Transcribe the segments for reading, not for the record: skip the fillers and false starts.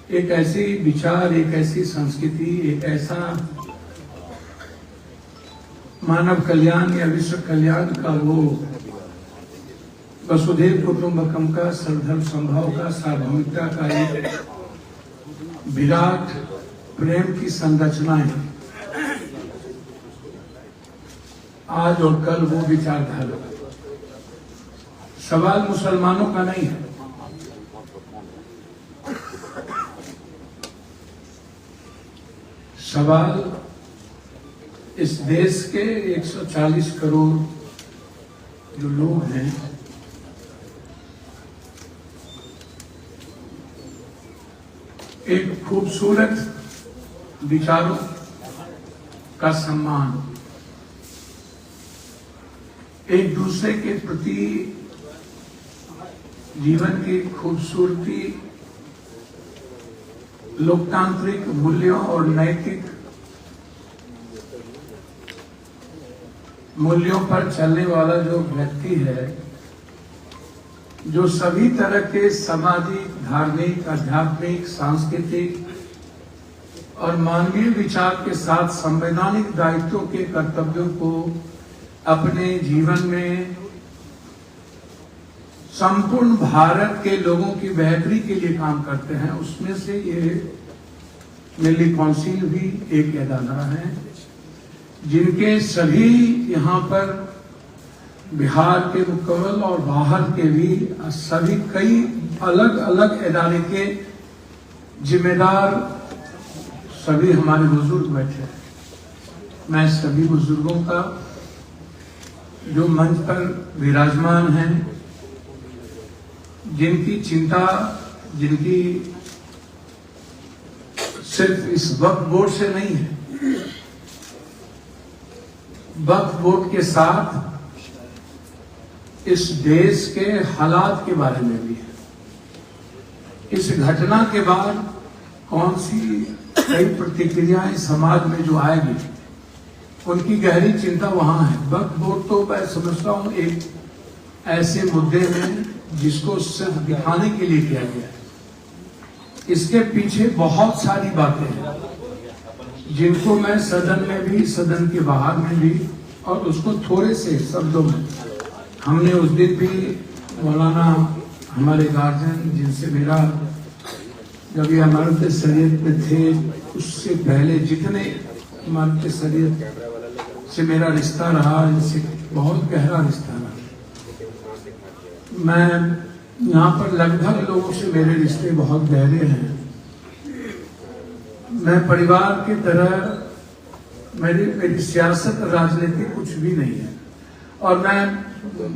एक ऐसी विचार, एक ऐसी संस्कृति, एक ऐसा मानव कल्याण या विश्व कल्याण का वो वसुधैव कुटुंबकम का, सर्वधर्म संभव का, सार्वभौमिकता का एक विराट प्रेम की संरचना है। आज और कल वो विचारधारा सवाल मुसलमानों का नहीं है, सवाल इस देश के 140 करोड़ जो लोग हैं, एक खूबसूरत विचारों का सम्मान, एक दूसरे के प्रति जीवन की खूबसूरती, लोकतांत्रिक मूल्यों और नैतिक मूल्यों पर चलने वाला जो व्यक्ति है, जो सभी तरह के सामाजिक, धार्मिक, आध्यात्मिक, सांस्कृतिक और मानवीय विचार के साथ संवैधानिक दायित्वों के कर्तव्यों को अपने जीवन में संपूर्ण भारत के लोगों की बेहतरी के लिए काम करते हैं, उसमें से ये दिल्ली काउंसिल भी एक अदारा है, जिनके सभी यहाँ पर बिहार के मुकम्मल और बाहर के भी सभी कई अलग अलग इदारे के जिम्मेदार सभी हमारे बुजुर्ग बैठे हैं। मैं सभी बुजुर्गों का जो मंच पर विराजमान हैं, जिनकी चिंता, जिनकी सिर्फ इस वक्फ बोर्ड से नहीं है, वक्फ बोर्ड के साथ इस देश के हालात के बारे में भी है। इस घटना के बाद कौन सी कई प्रतिक्रियाएं समाज में जो आएगी, उनकी गहरी चिंता वहां है। वक्फ बोर्ड तो मैं समझता हूं एक ऐसे मुद्दे में जिसको सिर्फ दिखाने के लिए किया गया है। इसके पीछे बहुत सारी बातें हैं जिनको मैं सदन में भी, सदन के बाहर में भी, और उसको थोड़े से शब्दों में हमने उस दिन भी मौलाना हमारे गार्जियन जिनसे मेरा, जब ये इमारत शरीयत में थे उससे पहले जितने इमारत शरीयत से मेरा रिश्ता रहा, इनसे बहुत गहरा रिश्ता रहा। मैं यहाँ पर लगभग लोगों से मेरे रिश्ते बहुत गहरे हैं। मैं परिवार की तरह, मेरी सियासत, राजनीति कुछ भी नहीं है, और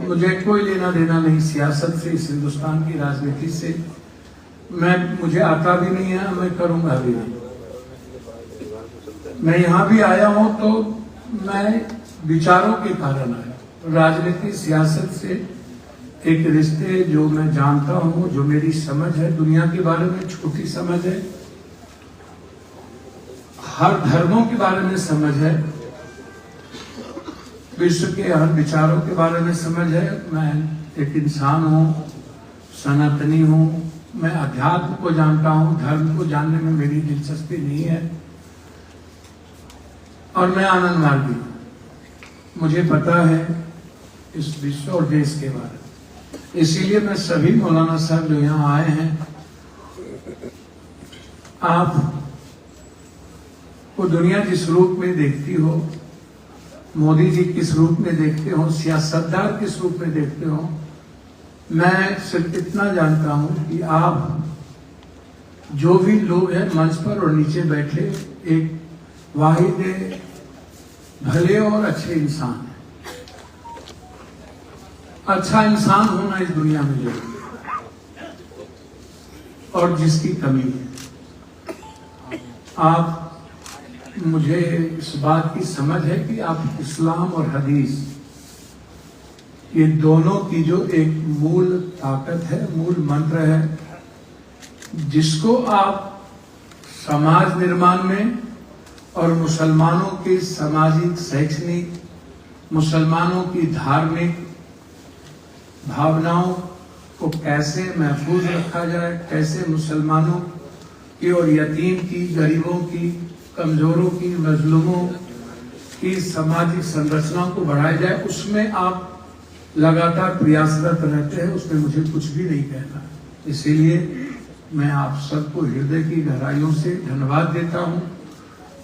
मुझे कोई लेना देना नहीं सियासत से, इस हिंदुस्तान की राजनीति से। मुझे आता भी नहीं है, मैं करूंगा भी नहीं। मैं यहाँ भी आया हूं तो मैं विचारों के कारण आया, राजनीति, सियासत से एक रिश्ते जो मैं जानता हूं, जो मेरी समझ है, दुनिया के बारे में छोटी समझ है, हर धर्मों के बारे में समझ है, विश्व के हर विचारों के बारे में समझ है। मैं एक इंसान हूं, सनातनी हूं, मैं अध्यात्म को जानता हूं, धर्म को जानने में मेरी दिलचस्पी नहीं है, और मैं आनंद मार्गी हूं। मुझे पता है इस विश्व और देश के बारे में, इसीलिए मैं सभी मौलाना साहब जो यहाँ आए हैं, आप को दुनिया जिस रूप में देखती हो, मोदी जी किस रूप में देखते हो, सियासतदार किस रूप में देखते हो, मैं सिर्फ इतना जानता हूं कि आप जो भी लोग हैं मंच पर और नीचे बैठे, एक वाहिद भले और अच्छे इंसान हैं। अच्छा इंसान होना इस दुनिया में जरूरी है, और जिसकी कमी है। आप, मुझे इस बात की समझ है कि आप इस्लाम और हदीस, ये दोनों की जो एक मूल ताकत है, मूल मंत्र है, जिसको आप समाज निर्माण में और मुसलमानों की सामाजिक, शैक्षणिक, मुसलमानों की धार्मिक भावनाओं को कैसे महफूज रखा जाए, कैसे मुसलमानों की और यतीम की, गरीबों की, कमजोरों की, मजलूमों की सामाजिक संरचना को बढ़ाया जाए, उसमें आप लगातार प्रयासरत रहते हैं, उसमें मुझे कुछ भी नहीं कहना। इसीलिए मैं आप सबको हृदय की गहराइयों से धन्यवाद देता हूं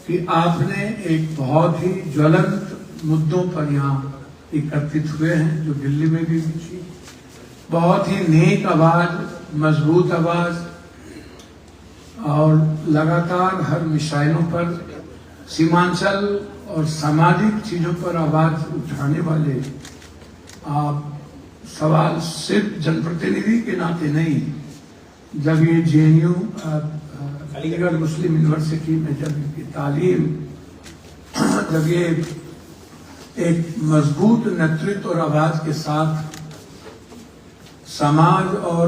कि आपने एक बहुत ही ज्वलंत मुद्दों पर यहाँ एकत्रित हुए हैं, जो दिल्ली में भी थी। बहुत ही नेक आवाज, मजबूत आवाज और लगातार हर मिसाइलों पर, सीमांचल और सामाजिक चीजों पर आवाज उठाने वाले आप सवाल सिर्फ जनप्रतिनिधि के नाते नहीं, जब ये JNU अलीगढ़ मुस्लिम यूनिवर्सिटी में जब इनकी तालीम, जब ये एक मजबूत नेतृत्व और आवाज के साथ समाज और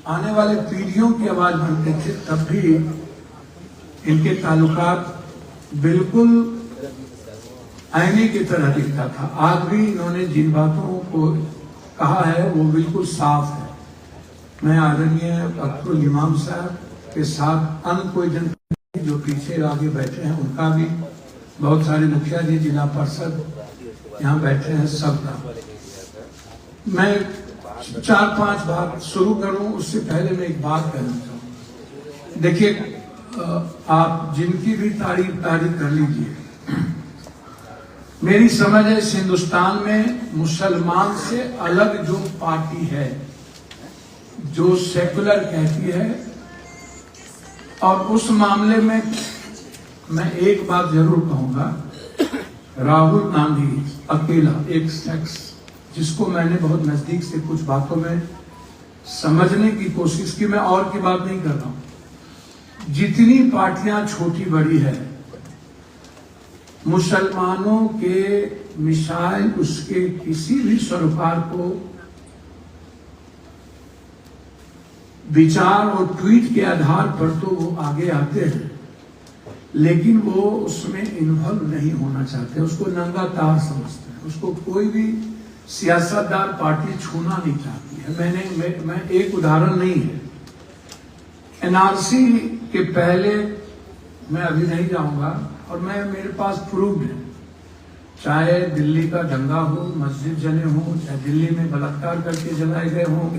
आने वाले पीढ़ियों की आवाज बनते थे, तब भी इनके ताल्लुकात बिल्कुल आईने की तरह दिखता था। आज भी इन्होंने जिन बातों को कहा है वो बिल्कुल साफ है। मैं आदरणीय अख्तरुल इमाम साहब के साथ अन्य कोई जन जो पीछे आगे बैठे हैं उनका भी, बहुत सारे मुखिया जी, जिला पार्षद यहाँ बैठे हैं, सबका मैं 4-5 बात शुरू करूं, उससे पहले मैं एक बात कहना चाहूँ। देखिए, आप जिनकी भी तारीफ कर लीजिए, मेरी समझ है इस हिंदुस्तान में मुसलमान से अलग जो पार्टी है, जो सेकुलर कहती है, और उस मामले में मैं एक बात जरूर कहूंगा, राहुल गांधी अकेला एक शख्स, जिसको मैंने बहुत नजदीक से कुछ बातों में समझने की कोशिश की, मैं और की बात नहीं कर रहा हूं। जितनी पार्टियां छोटी बड़ी है, मुसलमानों के मिसाइल, उसके किसी भी सरोकार को विचार और ट्वीट के आधार पर तो वो आगे आते हैं, लेकिन वो उसमें इन्वॉल्व नहीं होना चाहते, उसको नंगा तार समझते हैं, उसको कोई भी सियासतदार पार्टी छूना नहीं चाहती है। मैं एक उदाहरण नहीं है, NRC के पहले, मैं अभी नहीं जाऊंगा, और मेरे पास प्रूफ है, चाहे दिल्ली का दंगा हो, मस्जिद जले हो, चाहे दिल्ली में बलात्कार करके जलाए गए हों,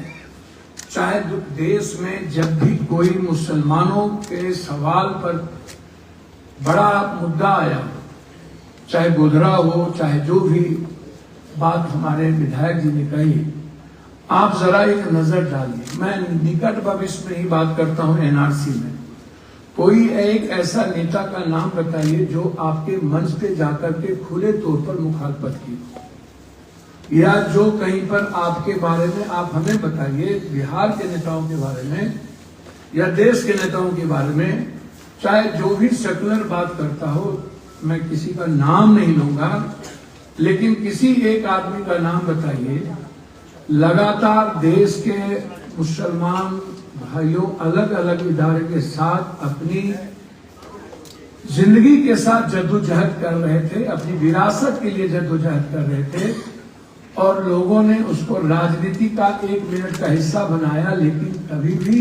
चाहे देश में जब भी कोई मुसलमानों के सवाल पर बड़ा मुद्दा आया, चाहे गोधरा हो, चाहे जो भी बात हमारे विधायक जी ने कही, आप जरा एक नजर डालिए। मैं निकट भविष्य में ही बात करता हूं NRC में, कोई एक ऐसा नेता का नाम बताइए जो आपके मंच पे जाकर के खुले तौर पर मुखालफत की, या जो कहीं पर आपके बारे में आप हमें बताइए, बिहार के नेताओं के बारे में या देश के नेताओं के बारे में, चाहे जो भी सेकुलर बात करता हो, मैं किसी का नाम नहीं लूंगा, लेकिन किसी एक आदमी का नाम बताइए, लगातार देश के मुसलमान भाइयों अलग अलग इदारे के साथ अपनी जिंदगी के साथ जद्दोजहद कर रहे थे, अपनी विरासत के लिए जद्दोजहद कर रहे थे, और लोगों ने उसको राजनीति का 1 मिनट का हिस्सा बनाया, लेकिन कभी भी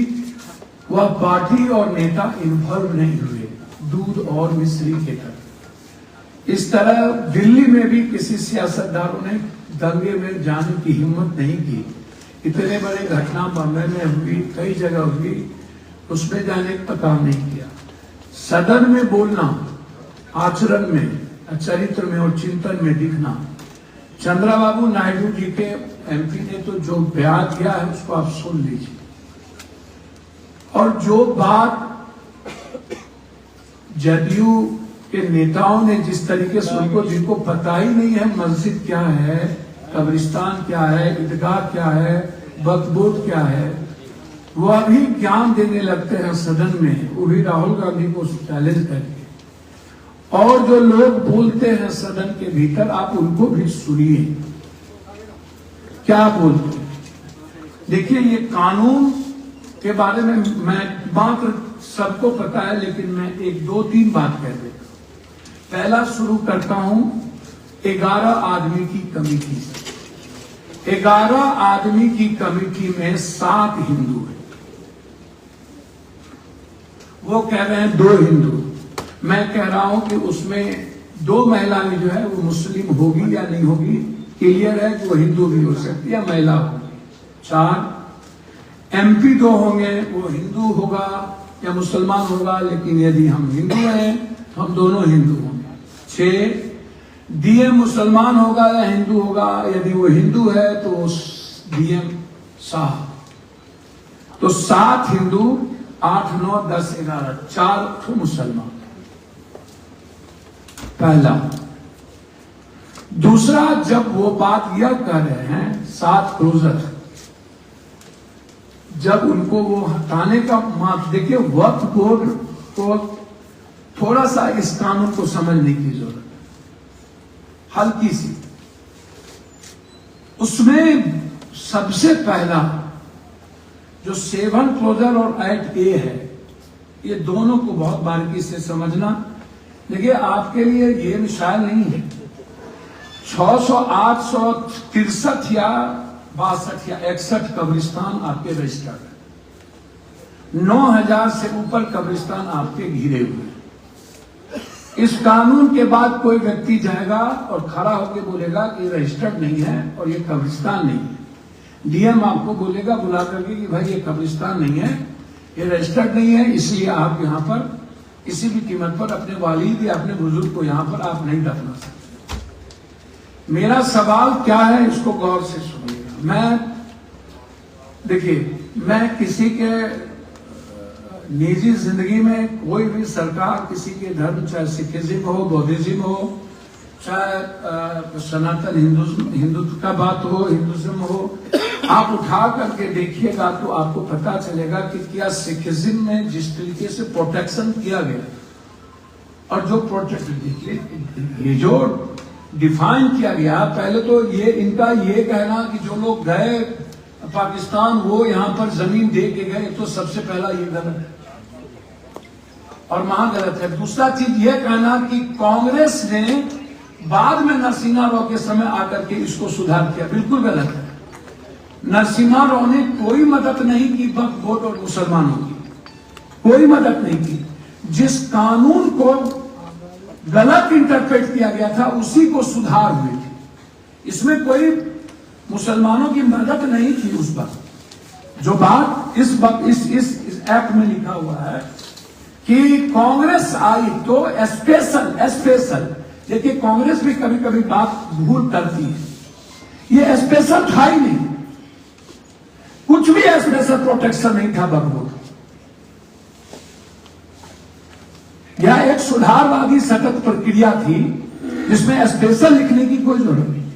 वह पार्टी और नेता इन्वॉल्व नहीं हुए, दूध और मिश्री के तरह। इस तरह दिल्ली में भी किसी सियासतदारों ने दंगे में जाने की हिम्मत नहीं की। इतने बड़े घटना बॉम्बे में हुई, कई जगह हुई, उसमें जाने का काम नहीं किया। सदन में बोलना, आचरण में, चरित्र में और चिंतन में दिखना। चंद्रबाबू नायडू जी के MP ने तो जो बयान किया है उसको आप सुन लीजिए, और जो बात जदयू के नेताओं ने जिस तरीके से उनको, जिनको पता ही नहीं है मस्जिद क्या है, कब्रिस्तान क्या है, ईदगाह क्या है, वक्फ बोर्ड क्या है, वो अभी ज्ञान देने लगते हैं सदन में, वो भी राहुल गांधी को चैलेंज करके। और जो लोग बोलते हैं सदन के भीतर, आप उनको भी सुनिए क्या बोलते हैं। देखिए, ये कानून के बारे में मैं मात्र सबको पता है, लेकिन मैं 1-2-3 बात कह देता हूं। पहला शुरू करता हूं 11 आदमी की कमेटी से। 11 आदमी की कमेटी में 7 हिंदू हैं। वो कह रहे हैं 2 हिंदू। मैं कह रहा हूं कि उसमें 2 महिलाएं जो है वो मुस्लिम होगी या नहीं होगी, क्लियर है कि वो हिंदू भी हो सकती है या महिला होगी। 4 MP 2 होंगे, वो हिंदू होगा या मुसलमान होगा, लेकिन यदि हम हिंदू हैं तो हम दोनों हिंदू होंगे। 6 DM मुसलमान होगा या हिंदू होगा, यदि वो हिंदू है तो DM साहब। तो 7 हिंदू, 8 9 10 11, 4 मुसलमान। पहला। दूसरा, जब वो बात यह कह रहे हैं 7 क्लोजर, जब उनको वो हटाने का माफ, देखिए वक्फ बोर्ड को थोड़ा सा इस कानून को समझने की जरूरत है, हल्की सी। उसमें सबसे पहला जो 7 क्लोजर और एक्ट ए है, ये दोनों को बहुत बारीकी से समझना। देखिए आपके लिए ये मिसाल नहीं है, 600 863 या 62 या 61 कब्रिस्तान आपके रजिस्टर्ड है, 9000 से ऊपर कब्रिस्तान आपके घिरे हुए हैं। इस कानून के बाद कोई व्यक्ति जाएगा और खड़ा होकर बोलेगा कि रजिस्टर्ड नहीं है और ये कब्रिस्तान नहीं है, DM आपको बोलेगा बुला करके कि भाई ये कब्रिस्तान नहीं है, ये रजिस्टर्ड नहीं है, इसलिए आप यहाँ पर किसी भी कीमत पर अपने वालिद या अपने बुजुर्ग को यहाँ पर आप नहीं दफना सकते। मेरा सवाल क्या है, इसको गौर से सुनिएगा। देखिए मैं किसी के निजी जिंदगी में कोई भी सरकार किसी के धर्म, चाहे सिखिज्म हो, बौद्धिज्म हो, चाहे सनातन हिंदुत्व का बात हो, हिंदुज्म हो, आप उठा करके देखिएगा तो आपको पता चलेगा कि क्या सिखिज्म में जिस तरीके से प्रोटेक्शन किया गया और जो प्रोटेक्शन ये जो डिफाइन किया गया, पहले तो ये इनका ये कहना कि जो लोग गए पाकिस्तान वो यहाँ पर जमीन दे के गए, तो सबसे पहला ये गलत है और महागलत है। दूसरा चीज ये कहना कि कांग्रेस ने बाद में नरसिम्हा राव के समय आकर के इसको सुधार किया, बिल्कुल गलत है। नरसिम्हा राव ने कोई मदद नहीं की वक्फ बोर्ड और मुसलमानों की, कोई मदद नहीं की। जिस कानून को गलत इंटरप्रेट किया गया था उसी को सुधार हुई थी, इसमें कोई मुसलमानों की मदद नहीं थी। उस वक्त जो बात इस एक्ट में लिखा हुआ है कि कांग्रेस आई तो स्पेशल, देखिए कांग्रेस भी कभी कभी बात भूल करती है, ये स्पेशल था ही नहीं, कुछ भी स्पेशल प्रोटेक्शन नहीं था वक्फ बोर्ड। यह एक सुधारवादी सतत प्रक्रिया थी जिसमें स्पेशल लिखने की कोई जरूरत नहीं थी।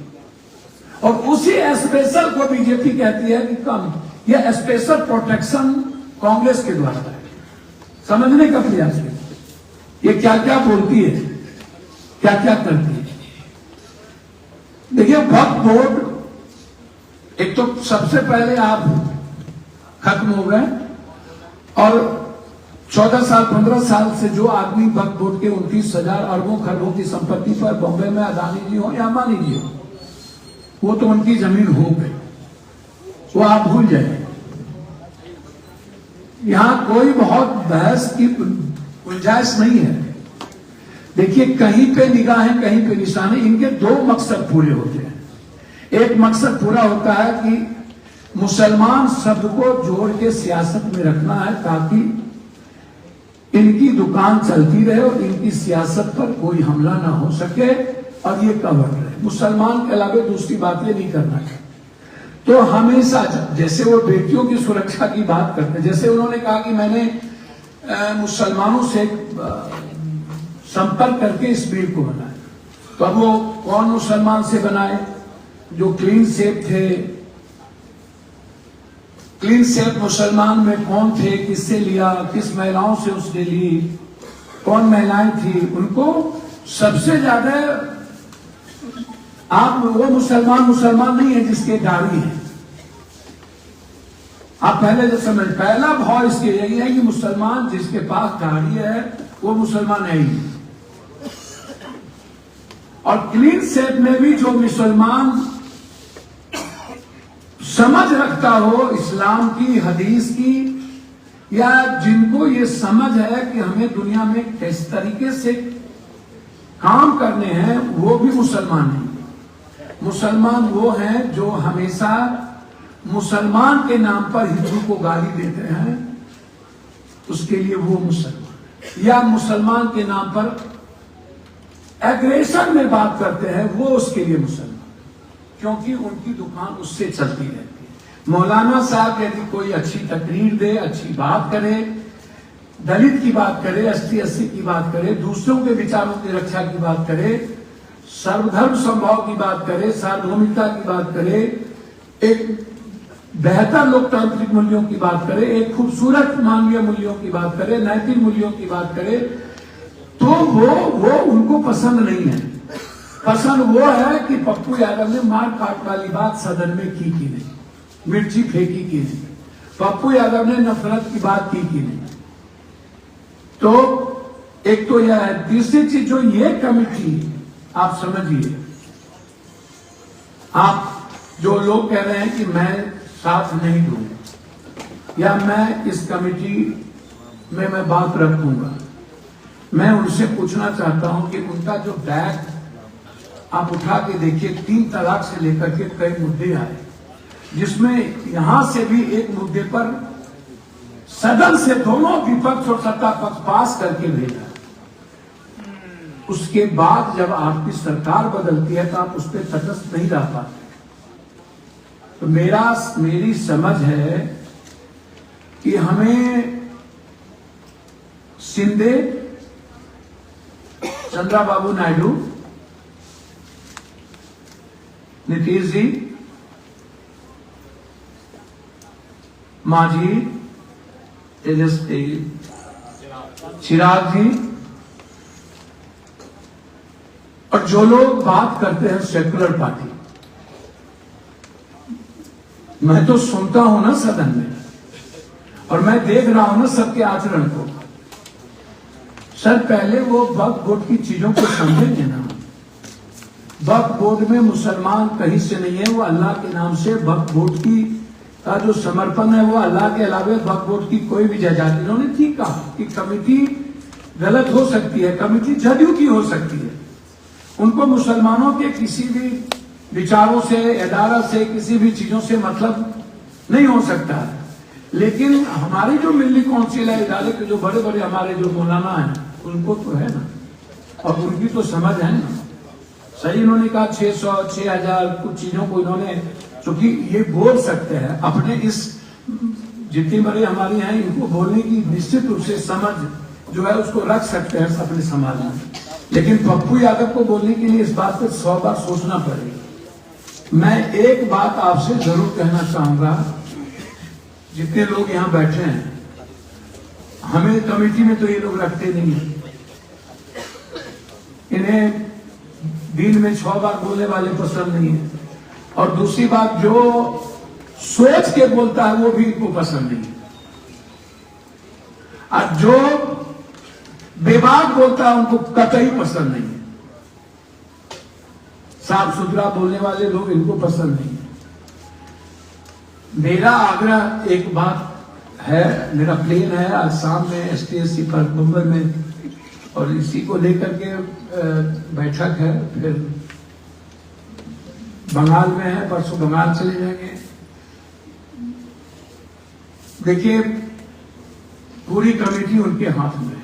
और उसी स्पेशल को बीजेपी कहती है कि कम, यह स्पेशल प्रोटेक्शन कांग्रेस के द्वारा है। समझने का प्रयास है, ये क्या क्या बोलती है, क्या क्या करती है। देखिए वक्फ बोर्ड एक तो सबसे पहले आप खत्म हो गए और 14 साल 15 साल से जो आदमी वक्फ बोर्ड के 29,000 अरबों खरबों की संपत्ति पर बॉम्बे में अदानी जी हो या अंबानी जी हो, वो तो उनकी जमीन हो गई, वो आप भूल जाए। यहां कोई बहुत बहस की गुंजाइश नहीं है। देखिए कहीं पे निगाहें कहीं पे निशाने, इनके 2 मकसद पूरे होते हैं। एक मकसद पूरा होता है कि मुसलमान शब्द को जोड़ के सियासत में रखना है ताकि इनकी दुकान चलती रहे और इनकी सियासत पर कोई हमला ना हो सके और ये कवर रहे। मुसलमान के अलावा दूसरी बात ये नहीं करना चाहिए। तो हमेशा जैसे वो बेटियों की सुरक्षा की बात करते हैं, जैसे उन्होंने कहा कि मैंने मुसलमानों से संपर्क करके इस बिल को बनाया, तो अब वो कौन मुसलमान से बनाए जो क्लीन शेप थे? क्लीन शेप मुसलमान में कौन थे, किससे लिया, किस महिलाओं से उसने ली, कौन महिलाएं थी, उनको सबसे ज्यादा आप वो मुसलमान नहीं है जिसके दाढ़ी है। आप पहले जो समझ, पहला भाव इसके यही है कि मुसलमान जिसके पास दाढ़ी है वो मुसलमान है ही। और क्लीन शेप में भी जो मुसलमान समझ रखता हो इस्लाम की, हदीस की, या जिनको ये समझ है कि हमें दुनिया में किस तरीके से काम करने हैं, वो भी मुसलमान नहीं। मुसलमान वो हैं जो हमेशा मुसलमान के नाम पर हिंदू को गाली देते हैं, उसके लिए वो मुसलमान, या मुसलमान के नाम पर एग्रेशन में बात करते हैं, वो उसके लिए मुसलमान, क्योंकि उनकी दुकान उससे चलती रहती है। मौलाना साहब यदि कोई अच्छी तकरीर दे, अच्छी बात करे, दलित की बात करे, ST/SC की बात करे, दूसरों के विचारों की रक्षा की बात करे, सर्वधर्म समभाव की बात करे, सार्वभौमिकता की बात करे, एक बेहतर लोकतांत्रिक मूल्यों की बात करे, एक खूबसूरत मानवीय मूल्यों की बात करे, नैतिक मूल्यों की बात करे, तो वो उनको पसंद नहीं है। पसंद वो है कि पप्पू यादव ने मार काट वाली बात सदन में की कि नहीं, मिर्ची फेंकी की नहीं, पप्पू यादव ने नफरत की बात की कि नहीं। तो एक तो यह है। तीसरी चीज, जो ये कमेटी, आप समझिए, आप जो लोग कह रहे हैं कि मैं साथ नहीं दूंगा या मैं इस कमेटी में मैं बात रखूंगा, मैं उनसे पूछना चाहता हूं कि उनका जो बैग आप उठा के देखिए, 3 तलाक से लेकर के कई मुद्दे आए, जिसमें यहां से भी एक मुद्दे पर सदन से दोनों विपक्ष और सत्ता पक्ष पास करके भेजा। उसके बाद जब आपकी सरकार बदलती है तो आप उस पर तटस्थ नहीं रह पाते। तो मेरी समझ है कि हमें शिंदे, चंद्रबाबू नायडू, नीतीश जी, मांझी, तेजस्वी, चिराग जी, और जो लोग बात करते हैं सेकुलर पार्टी, मैं तो सुनता हूं ना सदन में, और मैं देख रहा हूं ना सबके आचरण को। सर, पहले वो वक्फ बोर्ड की चीजों को समझेंगे ना। वक्फ बोर्ड में मुसलमान कहीं से नहीं है, वो अल्लाह के नाम से वक्फ बोर्ड की का जो समर्पण है वो अल्लाह के अलावे वक्फ बोर्ड की कोई भी जायदाद। इन्होंने ठीक कहा कि कमेटी गलत हो सकती है, कमेटी जदयू की हो सकती है, उनको मुसलमानों के किसी भी विचारों से, इदारा से, किसी भी चीजों से मतलब नहीं हो सकता है। लेकिन हमारी जो मिल्ली काउंसिल है, इदारे के जो बड़े बड़े हमारे जो मौलाना हैं, उनको तो है ना, और उनकी तो समझ है ना। सही इन्होंने कहा 600, 6000 कुछ चीजों को इन्होंने, क्योंकि ये बोल सकते हैं अपने इस, जितने बड़े हमारे हैं, इनको बोलने की निश्चित रूप से समझ जो है उसको रख सकते हैं अपने समाज में। लेकिन पप्पू यादव को बोलने के लिए इस बात पर 100 बार सोचना पड़ेगा। मैं एक बात आपसे जरूर कहना चाहूंगा, जितने लोग यहां बैठे हैं, हमें कमेटी में तो ये लोग रखते नहीं है, इन्हें दिन में 6 बार बोलने वाले पसंद नहीं है, और दूसरी बात, जो सोच के बोलता है वो भी इनको पसंद नहीं है, और जो बेबाक बोलता है उनको कतई पसंद नहीं है। साफ सुथरा बोलने वाले लोग इनको पसंद नहीं है। मेरा आग्रह, एक बात है, मेरा प्लेन है आज शाम में ST/SC पर मुंबई में, और इसी को लेकर के बैठक है, फिर बंगाल में है, परसों बंगाल चले जाएंगे। देखिए, पूरी कमेटी उनके हाथ में है,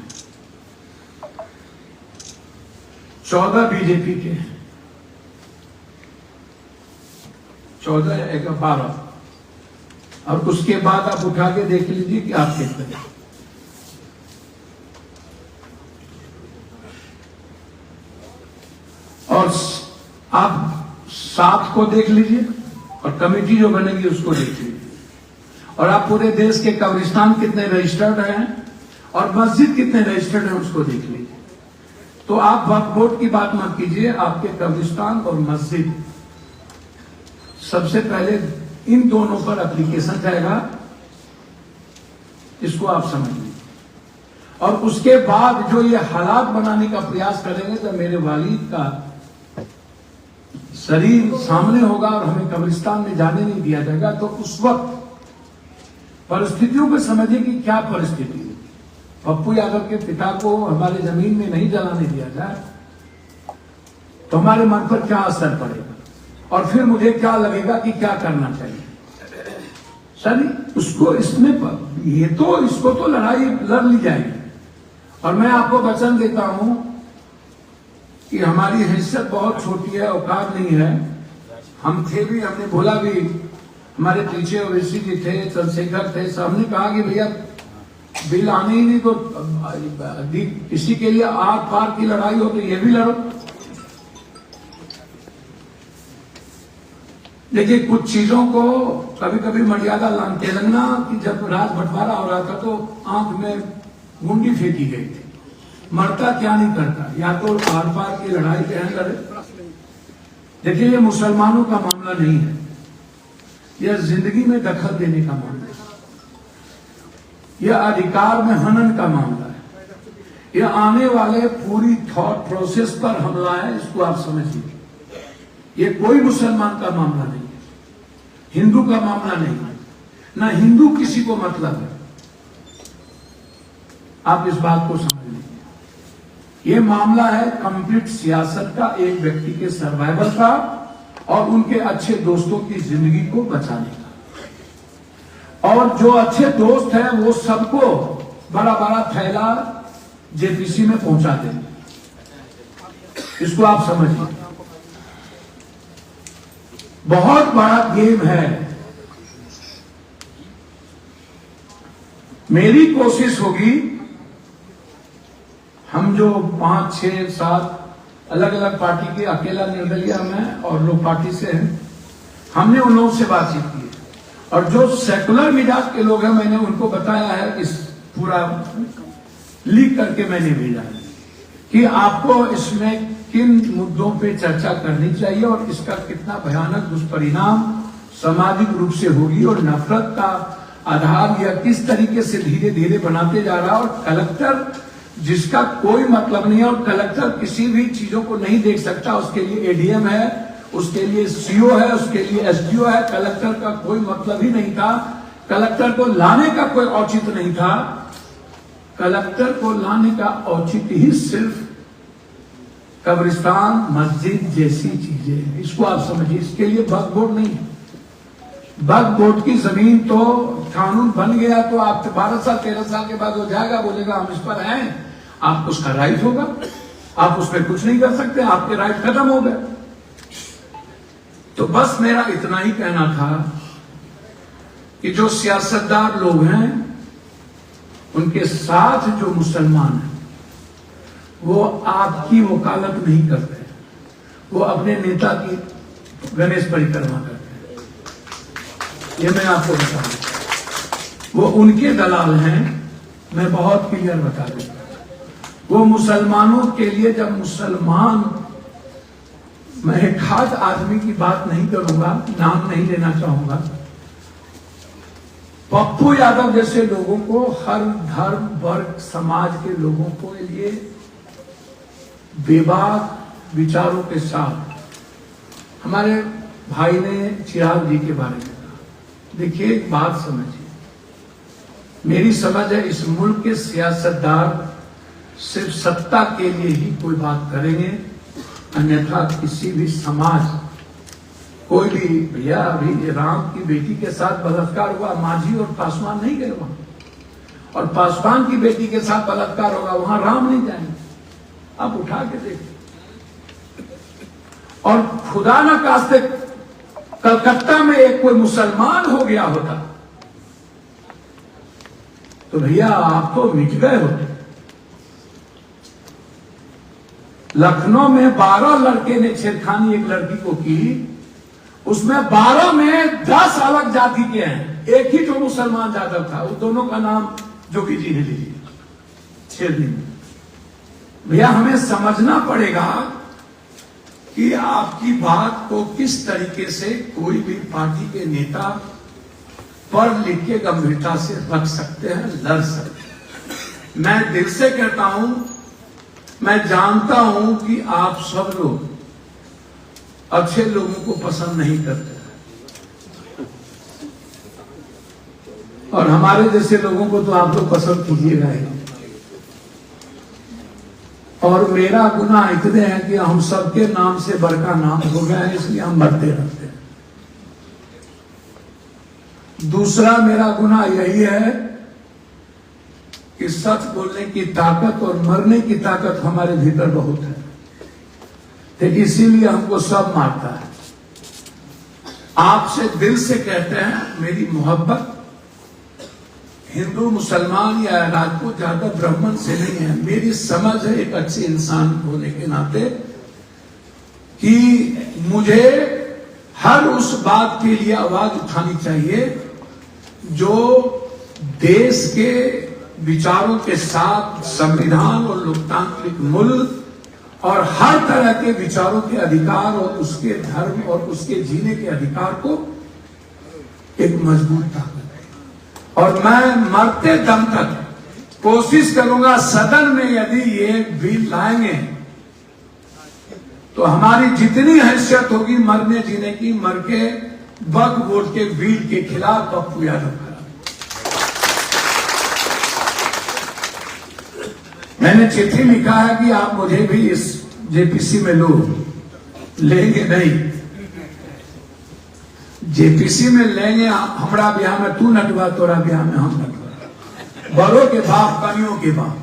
14 बीजेपी के हैं, 14 या 12, और उसके बाद आप उठा के देख लीजिए कि आप कितने हैं। और आप 7 को देख लीजिए, और कमेटी जो बनेगी उसको देख लीजिए, और आप पूरे देश के कब्रिस्तान कितने रजिस्टर्ड हैं और मस्जिद कितने रजिस्टर्ड हैं उसको देख लीजिए। तो आप वक्फ बोर्ड की बात मत कीजिए, आपके कब्रिस्तान और मस्जिद, सबसे पहले इन दोनों पर एप्लीकेशन जाएगा, इसको आप समझ लीजिए। और उसके बाद जो ये हालात बनाने का प्रयास करेंगे, तो मेरे वालिद का शरीर सामने होगा और हमें कब्रिस्तान में जाने नहीं दिया जाएगा, तो उस वक्त परिस्थितियों को समझिए कि क्या परिस्थिति है। पप्पू यादव के पिता को हमारे जमीन में नहीं जलाने दिया जाए तो हमारे मन पर क्या असर पड़ेगा और फिर मुझे क्या लगेगा कि क्या करना चाहिए। सर उसको इसमें इसको तो लड़ाई लड़ ली जाएगी। और मैं आपको वचन देता हूं कि हमारी हैसियत बहुत छोटी है, औकात नहीं है। हम थे भी, हमने बोला भी, हमारे पीछे ओवैसी जी थे, चंद्रशेखर थे, सबने कहा कि भैया बिल आने ही नहीं तो किसी के लिए आर पार की लड़ाई हो तो ये भी लड़ो। देखिए कुछ चीजों को कभी कभी मर्यादा तेलंगाना की जब राज बंटवारा हो रहा था तो आंख में गुंडी फेंकी गई थी। मरता क्या नहीं करता, या तो आर पार की लड़ाई बहन लड़े। देखिए ये मुसलमानों का मामला नहीं है, यह जिंदगी में दखल देने का मामला है, यह अधिकार में हनन का मामला है, यह आने वाले पूरी थॉट प्रोसेस पर हमला है। इसको आप समझिए, ये कोई मुसलमान का मामला नहीं है, हिंदू का मामला नहीं है, ना हिंदू किसी को मतलब है। आप इस बात को समझ लीजिए, ये मामला है कंप्लीट सियासत का, एक व्यक्ति के सर्वाइवल का और उनके अच्छे दोस्तों की जिंदगी को बचाने का। और जो अच्छे दोस्त हैं वो सबको बड़ा बड़ा थैला जेपीसी में पहुंचा देंगे। इसको आप समझिए, बहुत बड़ा गेम है। मेरी कोशिश होगी, हम जो 5, 6, 7 अलग अलग पार्टी के, अकेला निर्दलीय में और लोग पार्टी से हैं, हमने उन लोगों से बातचीत की है। और जो सेकुलर मिजाज के लोग हैं मैंने उनको बताया है, इस पूरा लीक करके मैंने भेजा है कि आपको इसमें किन मुद्दों पे चर्चा करनी चाहिए और इसका कितना भयानक दुष्परिणाम सामाजिक रूप से होगी और नफरत का आधार यह किस तरीके से धीरे धीरे बनाते जा रहा है। और कलेक्टर जिसका कोई मतलब नहीं है और कलेक्टर किसी भी चीजों को नहीं देख सकता, उसके लिए एडीएम है, उसके लिए सीओ है, उसके लिए एसडीओ है। कलेक्टर का कोई मतलब ही नहीं था, कलेक्टर को लाने का कोई औचित्य नहीं था। कलेक्टर को लाने का औचित्य ही सिर्फ कब्रिस्तान, मस्जिद जैसी चीजें हैं। इसको आप समझिए, इसके लिए वक्फ बोर्ड नहीं है। वक्फ बोर्ड की जमीन तो कानून बन गया तो आप 12 साल 13 साल के बाद हो जाएगा, बोलेगा हम इस पर हैं, आपको उसका राइट होगा, आप उसमें कुछ नहीं कर सकते, आपके राइट खत्म हो गए। तो बस मेरा इतना ही कहना था कि जो सियासतदान लोग हैं उनके साथ जो मुसलमान हैं वो आपकी वकालत नहीं करते, वो अपने नेता की गणेश परिक्रमा करते हैं। ये मैं आपको बता दूं, वो उनके दलाल हैं। मैं बहुत क्लियर बता दूंगा, वो मुसलमानों के लिए, जब मुसलमान, मैं एक खास आदमी की बात नहीं करूंगा, नाम नहीं लेना चाहूंगा, पप्पू यादव जैसे लोगों को, हर धर्म वर्ग समाज के लोगों को लिए बेबाक विचारों के साथ, हमारे भाई ने चिराग जी के बारे में कहा। देखिए एक बात समझिए, मेरी समझ है इस मुल्क के सियासतदान सिर्फ सत्ता के लिए ही कोई बात करेंगे, अन्यथा किसी भी समाज, कोई भी, भैया अभी राम की बेटी के साथ बलात्कार हुआ, मांझी और पासवान नहीं गए वहां, और पासवान की बेटी के साथ बलात्कार होगा, वहां राम नहीं जाएंगे। आप उठा के देखिए। और खुदा न खास्ते कलकत्ता में एक कोई मुसलमान हो गया होता तो भैया आप तो मिट गए होते। लखनऊ में 12 लड़के ने छेड़खानी एक लड़की को की, उसमें 12 में 10 अलग जाति के हैं, एक ही जो मुसलमान जादव था, उस दोनों का नाम जोगी जी ने ले लिया छेड़ने में। भैया हमें समझना पड़ेगा कि आपकी बात को किस तरीके से कोई भी पार्टी के नेता पढ़ लिख के गंभीरता से रख सकते हैं, लड़ सकते हैं। मैं दिल से कहता हूं, मैं जानता हूं कि आप सब लोग अच्छे लोगों को पसंद नहीं करते, और हमारे जैसे लोगों को तो आप लोग पसंद कीजिएगा ही। और मेरा गुनाह इतने हैं कि हम सबके नाम से बड़का नाम हो गया है, इसलिए हम मरते रहते हैं। दूसरा मेरा गुनाह यही है कि सच बोलने की ताकत और मरने की ताकत हमारे भीतर बहुत है, तो इसीलिए हमको सब मारता है। आपसे दिल से कहते हैं, मेरी मोहब्बत हिंदू मुसलमान या राजपूत यादव ब्राह्मण से नहीं है। मेरी समझ है एक अच्छे इंसान होने के नाते कि मुझे हर उस बात के लिए आवाज उठानी चाहिए जो देश के विचारों के साथ संविधान और लोकतांत्रिक मूल्य और हर तरह के विचारों के अधिकार और उसके धर्म और उसके जीने के अधिकार को एक मजबूत ताकत है। और मैं मरते दम तक कोशिश करूंगा सदन में यदि ये बिल लाएंगे तो हमारी जितनी हैसियत होगी मरने जीने की, मर के वक्फ बोर्ड के बिल के खिलाफ पप्पू यादव खड़ा। मैंने चिट्ठी लिखा है कि आप मुझे भी इस जेपीसी में लो, लेंगे नहीं। जेपीसी में लेंगे हमारा ब्याह में तू नटवा, तोरा ब्याह में हम नटवा। बड़ों के बाप कनियों के बाप,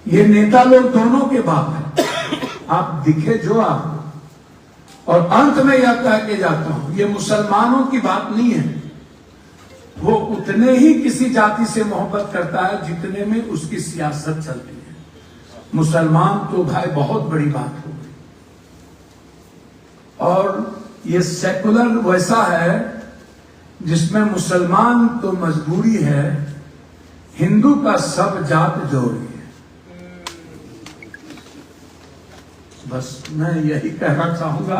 ये नेता लोग दोनों के बाप है। आप दिखे जो आप। और अंत में यह कह के जाता हूं, ये मुसलमानों की बात नहीं है। वो उतने ही किसी जाति से मोहब्बत करता है जितने में उसकी सियासत चलती है। मुसलमान तो भाई बहुत बड़ी बात हो गई। और ये सेकुलर वैसा है जिसमें मुसलमान तो मजबूरी है, हिंदू का सब जात जोड़ी है। बस मैं यही कहना चाहूंगा।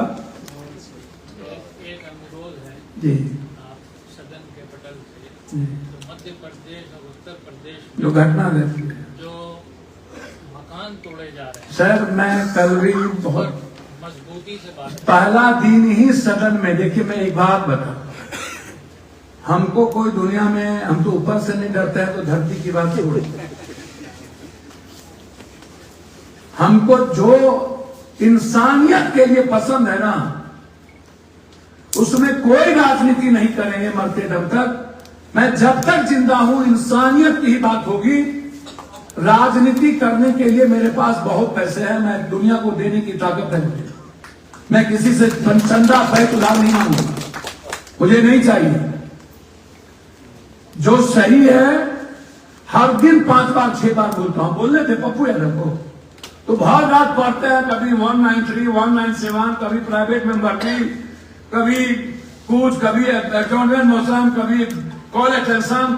एक अनुरोध है जी, सदन के पटल से, तो मध्य प्रदेश और उत्तर प्रदेश जो घटना रहती है, जो मकान तोड़े जा रहे हैं, सर मैं कल भी बहुत मजबूती से बात पहला दिन ही सदन में, देखिए मैं एक बात बता, हमको कोई दुनिया में, हम तो ऊपर से नहीं डरते हैं तो धरती की बात छोड़, हमको जो इंसानियत के लिए पसंद है ना, उसमें कोई राजनीति नहीं करेंगे मरते दम तक। मैं जब तक जिंदा हूं इंसानियत की ही बात होगी। राजनीति करने के लिए मेरे पास बहुत पैसे हैं, मैं दुनिया को देने की ताकत है मुझे। मैं किसी से चंदा पैसे उधार नहीं मांगूंगा, मुझे नहीं चाहिए। जो सही है हर दिन 5 बार 6 बार बोलता हूं। बोलने थे पप्पू यादव को तो बहुत रात पढ़ते हैं, कभी 193, 197, कभी प्राइवेट में भर्ती, कभी कुछ, कभी एटॉर्नमेंट मौसम, कभी कॉल अटेंशन,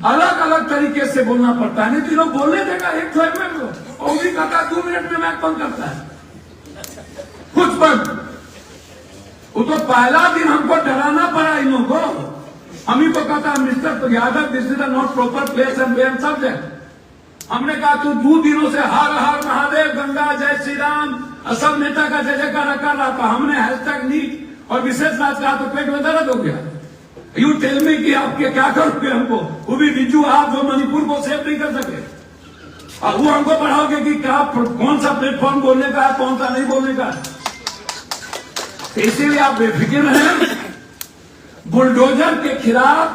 अलग अलग तरीके से बोलना पड़ता है। नहीं तीनों बोलने देगा एक फ्लाइट में और भी कहता 2 मिनट में मैच बंद करता है कुछ बंद। वो तो पहला दिन हमको डराना पड़ा इन लोगों को। हम ही को कहता Mister Yadav this is not proper place and where subject. हमने कहा तू 2 दिनों से हर हर महादेव, गंगा, जय श्री राम, असम नेता का जय जयकार कर रहा था। हमने हैशटैग नीट और विशेष बात कहा तो पेट में दर्द हो गया। यू टेल मी कि आप क्या करोगे हमको, वो भी बिजू आप जो मणिपुर को सेव नहीं कर सके, और वो हमको पढ़ाओगे कि क्या कौन सा प्लेटफॉर्म बोलने का है, कौन सा नहीं बोलने का। इसीलिए आप बेफिक्र हैं। बुलडोजर के खिलाफ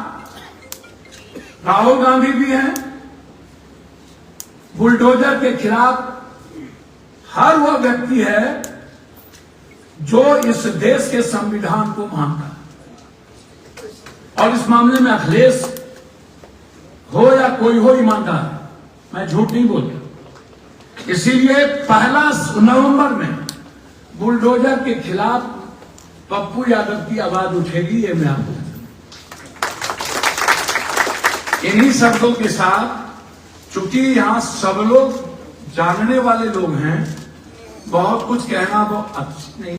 राहुल गांधी भी हैं, बुलडोजर के खिलाफ हर वह व्यक्ति है जो इस देश के संविधान को मानता है। और इस मामले में अखिलेश हो या कोई हो ईमानदार, मैं झूठ नहीं बोलता। इसीलिए 1 नवंबर में बुलडोजर के खिलाफ पप्पू यादव की आवाज उठेगी। ये मैं आपको इन्हीं शब्दों के साथ, चूंकि यहां सब लोग जानने वाले लोग हैं, बहुत कुछ कहना वो अच्छा नहीं।